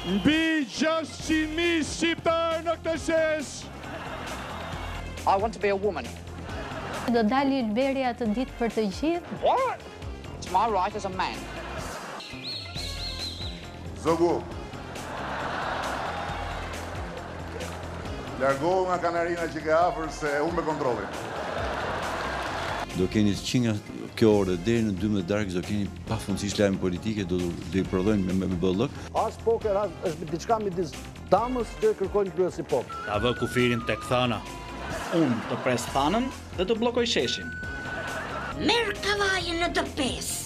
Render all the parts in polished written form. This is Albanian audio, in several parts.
Mbi 600.000 shqiptarë në këtë shesh. I want to be a woman. Do dali Ilberia të ditë për të gjithë? What? It's my right as a man. Zogu. Largohu nga kanarina që ke afër se unë me kontrolin. Do keni që nga kjo orë deri në 12 darkë do keni pafundësisht lajme politike, do i prodhojnë me bollok. As poker është diçka midis damës që kërkojnë kryesi pop. Ta vë kufirin tek thana. Unë të pres thanën dhe të bllokoj sheshin. Merr kavajën në të pesë.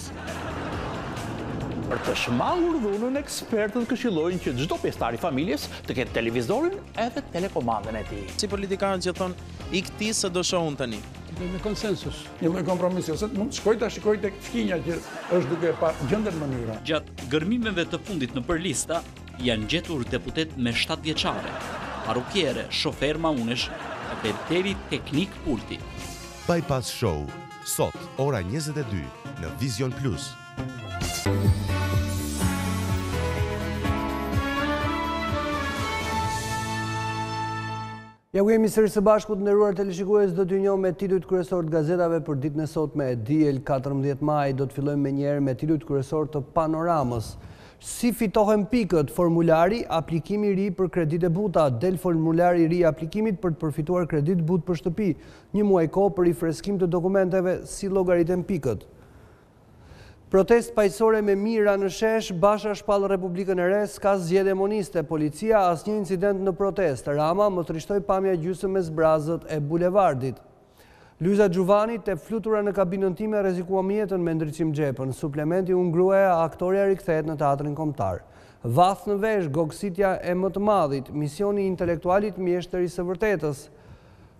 Për të shmangur dhunën, ekspertët këshillojnë që çdo pjesëtar i familjes të ketë televizorin edhe telekomandën e tij. Si politikanët që thonë i këtij se do shohun tani. Me konsensus, një lloj kompromisi, ose mund të shkoj ta shikoj tek fqinja që është duke pa gjendën mënyra. Gjatë gërmimeve të fundit në përlista, janë gjetur deputet me 7 vjeçare, parukjere, shofer maunesh dhe deri teknik pulti. Bypass Show, sot ora 22 në Vision Plus. Ja ku jemi sërish së bashku të nderuar teleshikues, do t'ju njohim me titujt kryesor të gazetave për ditën e sotme e diel 14 maj. Do të fillojmë menjëherë me titujt kryesor të Panoramës. Si fitohen pikët, formulari, aplikimi i ri për kredite buta, del formulari i ri i aplikimit për të përfituar kredit butë për shtëpi. Një muaj kohë për rifreskim të dokumenteve, si llogariten pikët. Protest paqësore me mira në shesh, Basha shpall Republikën e Re, s'ka zgjedhje moniste, policia asnjë incident në protest. Rama më trishtoi pamja gjysmë me zbrazët e bulevardit. Luiza Gjuvani te flutura në kabinën time rrezikuam jetën me ndriçim xhepën. Suplementi u ngruaja, aktoria rikthehet në teatrin kombëtar. Vath në vesh, gokësitja e më të madhit, misioni i intelektualit mjeshtëri së vërtetës.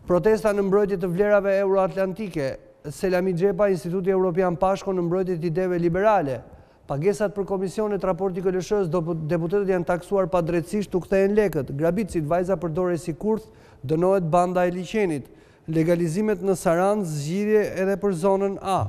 Protesta në mbrojtje të vlerave euroatlantike. Selami Xhepa, Instituti Evropian Pashko në mbrojtje të ideve liberale. Pagesat për komisionet raporti KLSH-s, deputetët janë taksuar pa drejtësisht u kthehen lekët. Grabitësit, vajza përdore si kurth, dënohet banda e liqenit. Legalizimet në Sarandë, zgjidhje edhe për zonën A.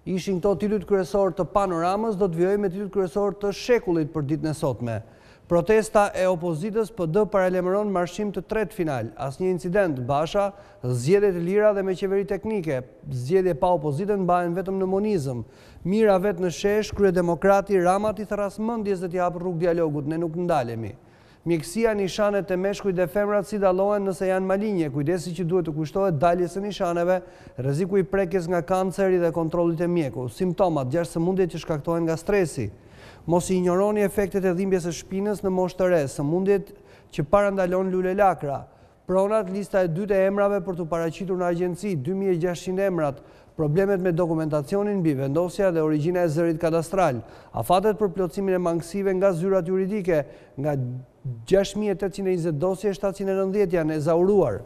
Ishin këto titujt kryesor të Panoramës, do të vijojmë me titujt kryesor të Shekullit për ditën e sotme. Protesta e opozitës PD paralajmëron marshim të tretë final. Asnjë incident, Basha, zgjedhje të lira dhe me qeveri teknike. Zgjedhje pa opozitën mbahen vetëm në monizëm. Mira vet në shesh, kryedemokrati Rama i therras mendjes dhe t'i hap rrugë dialogut, ne nuk ndalemi. Mjekësia, nishanet e meshkujt dhe femrat si dallohen nëse janë malinje, kujdesi që duhet të kushtohet daljes së nishaneve, rreziku i prekjes nga kanceri dhe kontrollit e mjeku, simptomat, 6 sëmundje që shkaktohen nga stresi. Mos i injoroni efektet e dhimbjes së shpinës në moshë të re, sëmundjet që parandalon lule lakra. Pronat, lista e dytë e emrave për të paraqitur në agjenci, 2600 emrat, problemet me dokumentacionin mbi vendosja dhe origjina e zërit kadastral, afatet për plotësimin e mangësive nga zyrat juridike, nga 6820 dosje 790 janë ezauruar.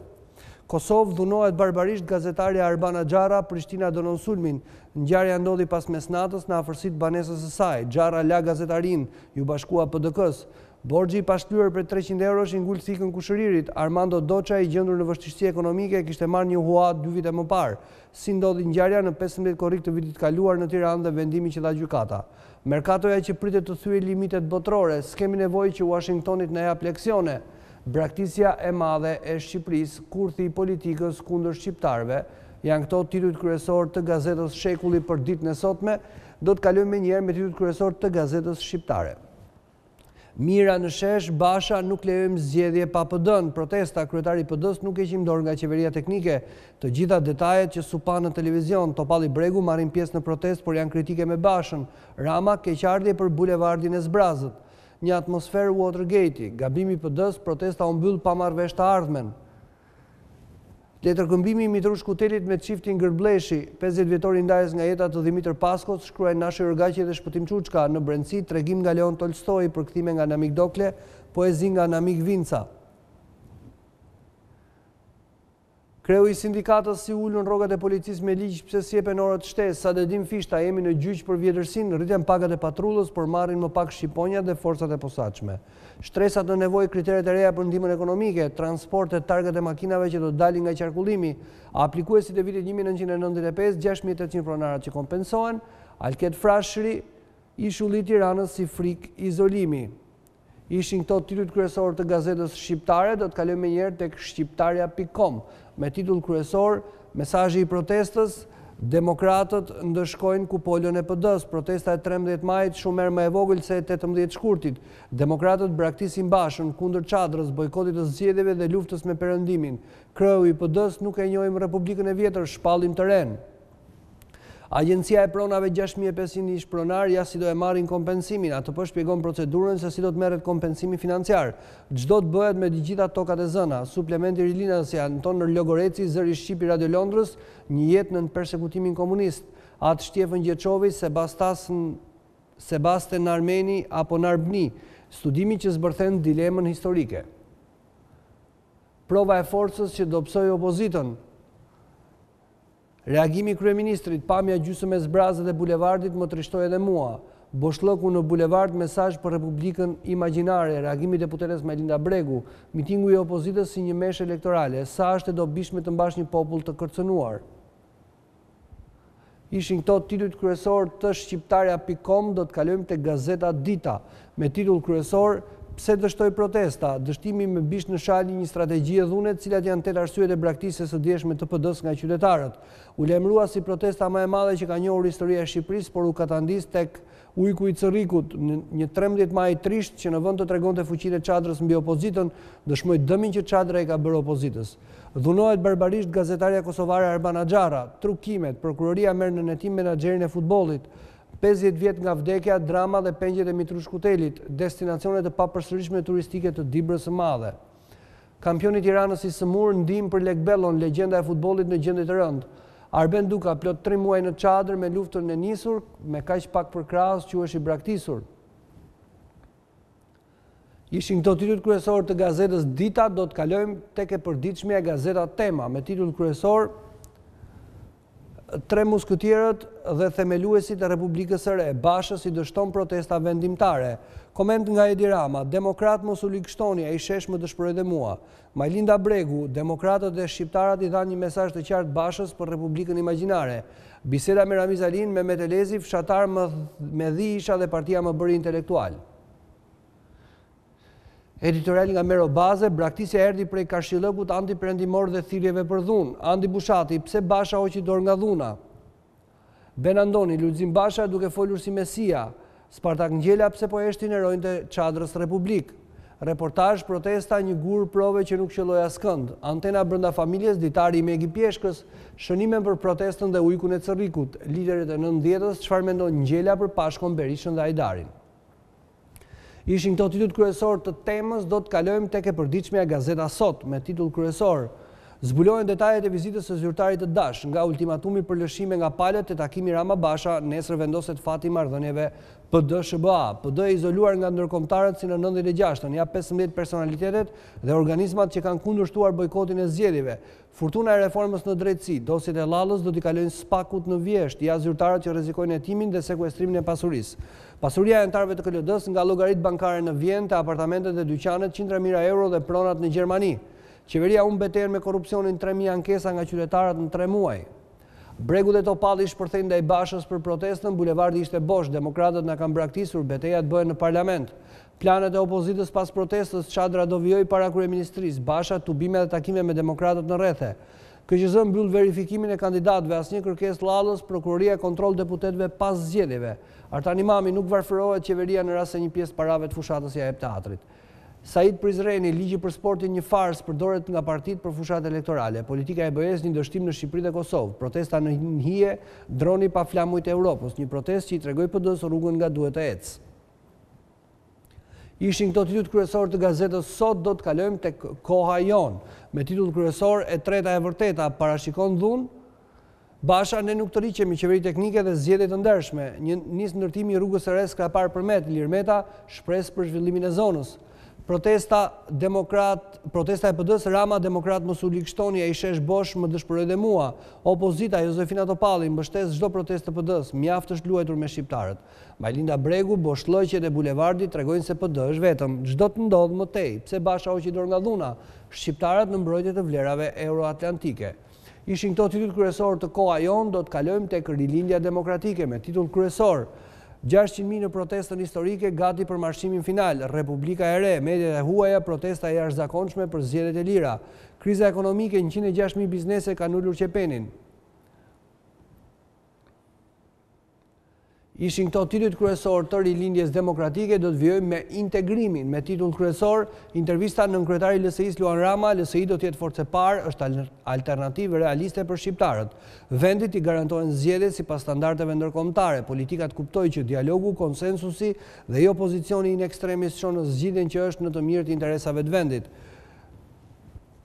Kosovë dhunohet barbarisht gazetari Arbana Xhara, Prishtina dënon sulmin. Ngjarja ndodhi pas mesnatës në afërsitë banesës së saj. Xhara la gazetarin, ju bashkua PDK-s. Borxhi i pashtyrë për 300 eurosh i ngul thikën kushëririt. Armando Doça, i gjendur në vështirësi ekonomike, kishte marrë një hua 2 vite më parë. Si ndodhi ngjarja në 15 korrik të vitit kaluar në Tiranë dhe vendimi që dha gjykata. Merkatoja që pritet të thyejë limitet botërore, s'kemi nevojë që Washingtonit na jap leksione. Braktisja e madhe e Shqipërisë, kurthi i politikës kundër shqiptarëve, janë këto titujt kryesor të gazetës Shekulli për ditën e sotme. Do të kalojmë menjëherë me titujt kryesor të gazetës shqiptare. Mira në shesh, Basha nuk lejojmë zgjedhje pa PD-n. Protesta, kryetari i PD-s nuk heqim dorë nga qeveria teknike. Të gjitha detajet që supa në televizion, Topalli Bregu marrin pjesë në protestë, por janë kritike me Bashën. Rama keqardhje për bulevardin e zbrazët. Një atmosferë Watergate, gabimi PD-s, protesta u mbyll pa marrë vesh të ardhmen. Letërkëmbimi i Mitrush Kutelit me çiftin Gërbleshi, 50 vjetori ndajes nga jeta të Dimitër Paskos, shkruajnë Nashi Rgaqi dhe Shpëtim Çuçka, në brendësi tregim nga Leon Tolstoi, përkthime nga Namik Dokle, poezi nga Namik Vinca. Kreu i sindikatës si ulën rrogat e policisë me ligj pse s'jepen orët shtesë. Sadedim Fishta, jemi në gjyq për vjetërsinë, rritjen pagat e patrullës, por marrin më pak shqiponjat dhe forcat e posaçme. Shtresat në nevojë, kriteret e reja për ndihmën ekonomike, transportet, targat e makinave që do dalin nga qarkullimi, aplikuesit e vitit 1995, 6800 pronarat që kompensohen, Alket Frashëri, Ishulli i Tiranës si frikë izolimi. Ishin këto titujt kryesorë të gazetës shqiptare, do të kalojmë njëherë tek shqiptaria.com me titull kryesor mesazhi i protestës, demokratët ndëshkojnë kupolën e PD-s, protesta e 13 majit shumë herë më e vogël se e 18 shkurtit. Demokratët braktisin Bashën kundër çadrës, bojkotit të zgjedhjeve dhe luftës me perëndimin. Kreu i PD-s nuk e njohim Republikën e vjetër, shpallim të ren. Agjencia e pronave 6500 ish pronar, ja si do e marrin kompensimin, atë po shpjegon procedurën se si do të merret kompensimi financiar. Çdo të bëhet me të gjitha tokat e zëna. Suplementi Rilinës si Anton Logoreci, zëri Shtypi Radio Londrës, një jetë në persekutimin komunist. Atë Shtjefën Gjeçovi, Sebastian Armeni apo Narbni, studimi që zbërthen dilemën historike. Prova e forcës që do psoj opozitën. Reagimi kryeministrit, pamja gjysmë e zbrazët e bulevardit më trishtoi edhe mua. Boshllëku në bulevard, mesazh për Republikën Imagjinare, reagimi deputetes Melinda Bregu, mitingu i opozitës si një meshë elektorale, sa është e dobishme të mbash një popull të kërcënuar. Ishin këto titujt kryesor të shqiptaria.com, do të kalojmë te gazeta Dita, me titull kryesor Pse dështoi protesta, dështimi me bish në shali një strategji e dhunet, cilat janë 8 arsyet e braktisjes së djeshme të PD-s nga qytetarët. U lemrua si protesta më e madhe që ka njohur historia e Shqipërisë, por u katandis tek ujku i Cërrikut, një 13 maj trisht që në vend të tregonte fuqinë e çadrës mbi opozitën, dëshmoi dëmin që çadra i ka bërë opozitës. Dhunohet barbarisht gazetarja kosovare Arbana Xharra, trukimet, prokuroria merr në hetim menaxherin e futbollit. 50 vjet nga vdekja, drama dhe pengjet e Mitrush Kutelit, destinacionet të papërsërishme turistike të Dibrës së Madhe. Kampioni i Tiranës i Sëmur ndihmë për Lekbellon, legjenda e futbollit në gjendje të rëndë. Arben Duka plot 3 muaj në çadër me luftën e nisur, me kaq pak për krahas quhesh i braktisur. Ishin këto titujt kryesor të gazetës Dita, do të kalojmë tek e përditshmja gazeta Tema me titull kryesor Tre muskëtierët dhe themeluesit e Republikës së Re, Bashës i dështon protesta vendimtare. Koment nga Edi Rama, demokrat mos u likështoni, ai shesh më dëshpëroi dhe mua. Melinda Bregu, demokratët dhe shqiptarët i dhanë një mesazh të qartë Bashës për Republikën Imagjinare. Biseda me Ramiz Alin, Mehmet Elezi, fshatar me dhi isha dhe partia më bëri intelektual. Editorial nga Mero Baze, braktisja erdhi prej Kashillëkut antiperëndimor dhe thirrjeve për dhunë. Andi Bushati, pse Basha hoqi dorë nga dhuna? Ben Andoni, Lulzim Basha duke folur si Mesia. Spartak Ngjela, pse po heshtin heronjtë e çadrës Republik. Reportazh, protesta, një gur prove që nuk qelloi askënd. Antena brenda familjes, ditari i Megi Pjeshkës, shënime për protestën dhe ujkun e Cërrikut. Liderët e 90-s, çfarë mendon Ngjela për Pashkon, Berishën dhe Ajdarin. Ishin këto titujt kryesor të Temës, do të kalojmë tek e përditshmja gazeta Sot me titull kryesor. Zbulohen detajet e vizitës së zyrtarit të Dash, nga ultimatumi për lëshime nga palët te takimi Rama Basha, nesër vendoset fati i marrëdhënieve PD-SHBA. PD e izoluar nga ndërkombëtarët si në 96-ën, ja 15 personalitetet dhe organizmat që kanë kundërshtuar bojkotin e zgjedhjeve. Fortuna e reformës në drejtësi, dosjet e Llallës do t'i kalojnë spakut në Vjesht, ja zyrtarët që rrezikojnë hetimin dhe sekuestrimin e pasurisë. Pasuria e anëtarëve të KLD-s nga llogaritë bankare në Vjenë, te apartamentet dhe dyqanet, qindra mijëra euro dhe pronat në Gjermani. Qeveria humb betejën me korrupsionin, 3000 ankesa nga qytetarët në 3 muaj. Bregu dhe Topalli shpërthejnë ndaj Bashës për protestën, bulevardi ishte bosh, demokratët na kanë braktisur, betejat bëhen në parlament. Planet e opozitës pas protestës, çadra do vijoj para kryeministrisë, Basha tubime dhe takime me demokratët në rrethe. KQZ mbyll verifikimin e kandidatëve, asnjë kërkesë Llallës, prokuroria kontroll deputetëve pas zgjedhjeve. Artan Imami nuk varfërohet qeveria në rast se një pjesë parave të fushatës ja jep teatrit. Said Prizreni, ligji për sportin një fars përdoret nga partitë për fushat elektorale. Politika e BE-s një dështim në Shqipëri dhe Kosovë. Protesta në hije, droni pa flamujt e Europës. Një protest që i tregoi PD-s rrugën nga duhet të ecë. Ishin këto titujt kryesor të gazetës Sot, do të kalojmë tek Koha Jon. Me titull kryesor e treta e vërteta, parashikon dhunë. Basha ne nuk të riqemi, qeveri teknike dhe zgjedhje të ndershme. Nis ndërtimi i rrugës së re Skrapar Përmet, Ilir Meta shpresë për zhvillimin e zonës. Protesta e PD-s, Rama, demokrat mos u likështoni, ai shesh bosh, më dëshpëroi dhe mua. Opozita, Jozefina Topalli, mbështes çdo protestë të PD-s, mjaft është luajtur me shqiptarët. Melinda Bregu, boshllëqjet e bulevardit tregojnë se PD është vetëm, çdo të ndodh më tej. Pse Basha hoqi dorë nga dhuna? Shqiptarët në mbrojtje të vlerave euroatlantike. Ishin këto titujt kryesor të Koha Jon, do të kalojmë tek Rilindja Demokratike me titull kryesor. 600.000 në protestën historike gati për marshimin final. Republika e Re, mediat e huaja, protesta e jashtëzakonshme për zgjedhjet e lira. Kriza ekonomike, 106.000 biznese kanë ulur qepenin. Ishin këto titujt kryesor të rilindjes demokratike, do të vijojmë me integrimin. Me titull kryesor, intervista nën kryetari i LSI-s Luan Rama, LSI do të jetë forcë e parë, është alternativë realiste për shqiptarët. Vendit i garantohen zgjedhjet sipas standardeve ndërkombëtare. Politikat kuptojnë që dialogu, konsensusi dhe jo pozicioni in extremis çon në zgjidhjen që është në të mirët interesave të vendit.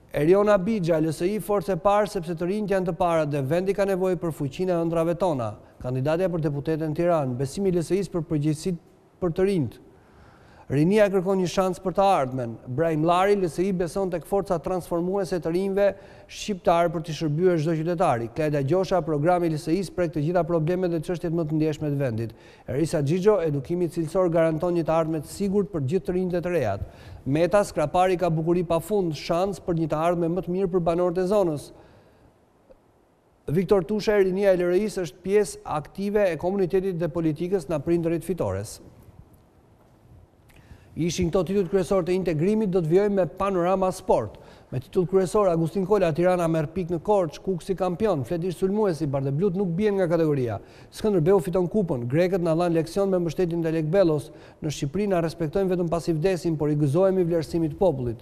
Eriona Bixha, LSI forcë e parë sepse të rinjt janë të parët dhe vendi ka nevojë për fuqinë e ëndrave tona. Kandidatja për deputetën Tiranë, besimi i LSI-s për përgjegjësitë për të rinjt. Rinia kërkon një shans për të ardhmen. Brahim Llari, LSI beson tek forca transformuese të rinjve shqiptar për të shërbyer çdo qytetari. Kleda Gjosha, programi i LSI-s prek të gjitha problemet dhe çështjet më të ndjeshme të vendit. Erisa Xhixho, edukimi cilësor garanton një të ardhme të sigurt për gjithë të rinjt dhe të rejat. Meta, Skrapari ka bukuri pafund, shans për një të ardhme më të mirë për banorët e zonës. Viktor Tusha, rinia e LRI-s është pjesë aktive e komunitetit dhe politikës në prindërit fitores. Ishin këto titujt kryesor të integrimit, do të vijojmë me Panorama Sport. Me titull kryesor, Agustin Kola, Tirana merr pikë në Korçë, Kuksi kampion, Fletish sulmuesi, Bardeblut nuk bien nga kategoria. Skënderbeu fiton kupën, grekët na dhanë leksion me mbështetjen e Lek Bellos. Në Shqipëri na respektojnë vetëm pasi vdesin, por i gëzohemi vlerësimit të popullit.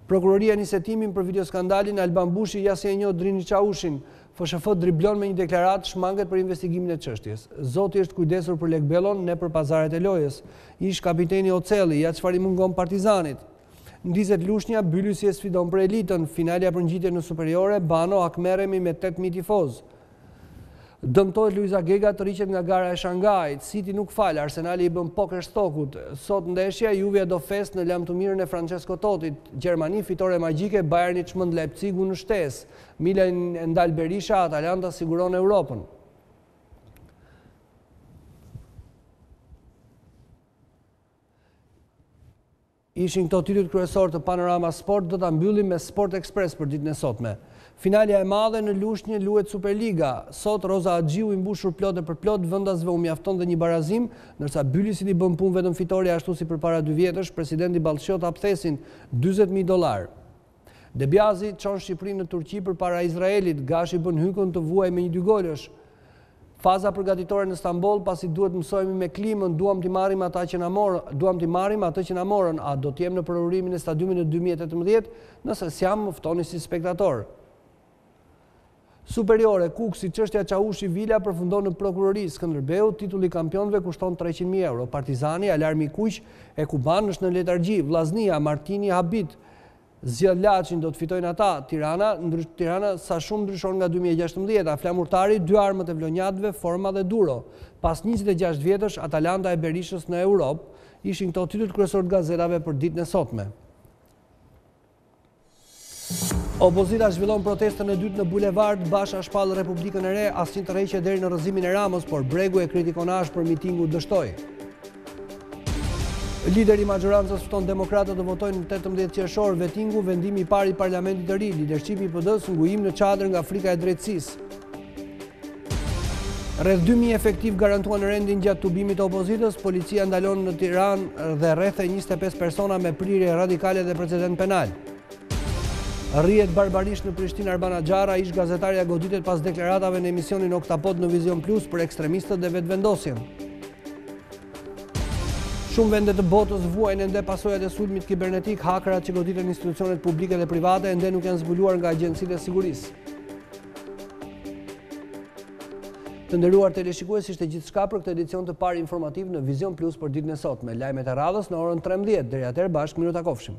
Prokuroria nis hetimin për videoskandalin Alban Bushi, jasi e njoh Drini Çaushin. FSHF driblon me një deklaratë shmanget për investigimin e çështjes. Zoti është kujdesur për Lek Bellon, ne për pazaret e lojës. Ish kapiteni Ocelli, ja çfarë i mungon Partizanit. Ndizet lushnja, Bylysi e sfidon për elitën, finalja për ngjitje në superiore, Bano Akmeremi me 8.000 tifoz. Dëmtohet Luiza Gega, të riqet nga gara e Shangajit, City nuk fal, Arsenali i bën poker stokut. Sot ndeshja, Juve do fest në lam të mirën e Francesco Totit. Gjermani fitore magjike, Bayerni çmend Leipzigu në shtesë. Milan e ndal Berisha, Atalanta siguron Europën. Ishin këto titujt kryesor të Panorama Sport, do ta mbyllim me Sport Express për ditën e sotme. Finalja e madhe në lushnjë luhet Superliga. Sot Roza Axhiu i mbushur plot e për plot, vendasve u mjafton dhe një barazim, ndërsa Bylysi i bën punë vetëm fitoria ashtu si përpara 2 vjetësh, presidenti Ballshiot hap thesin $40.000. Debjazi çon Shqipërinë në Turqi përpara Izraelit, Gashi bën hykun të vuaj me 1-2 golësh. Faza përgatitore në Stamboll, pasi duhet mësojmë me klimën, duam t'i marrim atë që na morën, a do t'jem në përurimin e stadiumit në 2018, nëse s'jam më ftoni si spektator. Superiore, Kuksi, çështja Çaushi Vila përfundon në prokurori. Skënderbeu, titulli kampionëve kushton €300.000. Partizani, Alarmi Kuq e Kuban është në letargji. Vllaznia, Martini Habit, Zjell Laçin do të fitojnë ata. Tirana sa shumë ndryshon nga 2016. Flamurtari, 2 armët e vlonjatëve, Forma dhe Duro. Pas 26 vjetësh, Atalanta e Berishës në Europë. Ishin këto titujt kryesor të gazetave për ditën e sotme. Opozita zhvillon protestën e dytë në bulevard, Basha shpall Republikën e Re, asnjë tërheqje deri në rrëzimin e Ramës, por Bregu e kritikon ashtë për mitingu dështoi. Lideri i majorancës fton demokratët të votojnë në 18 qershor, vetingu vendimi i parë i parlamentit të ri, lidershipi i PD-s ngujim në çadër nga Afrika e Drejtësisë. Rreth 2.000 efektiv garantuan rendin gjatë tubimit të opozitës, policia ndalon në Tiranë dhe rreth 25 persona me prirje radikale dhe precedent penal. Rrihet barbarisht në Prishtinë Arbana Xhara, ish gazetarja goditet pas deklaratave në emisionin Oktapod në Vizion Plus për ekstremistët dhe vetvendosjen. Shumë vende të botës vuajnë ende pasojat e sulmit kibernetik, hakerat që goditen institucionet publike dhe private ende nuk janë zbuluar nga agjencitë e sigurisë. Të nderuar teleshikues, ishte gjithçka për këtë edicion të parë informativ në Vizion Plus për ditën e sotme. Lajmet e radhës në orën 13. Deri atëherë bashkë miru takofshim.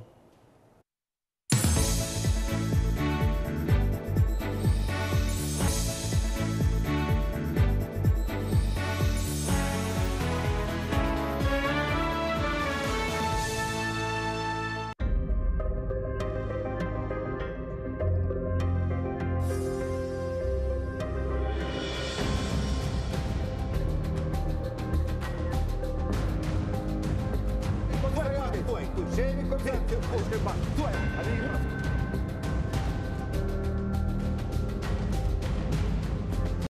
Jemi koncept që po shkëpa.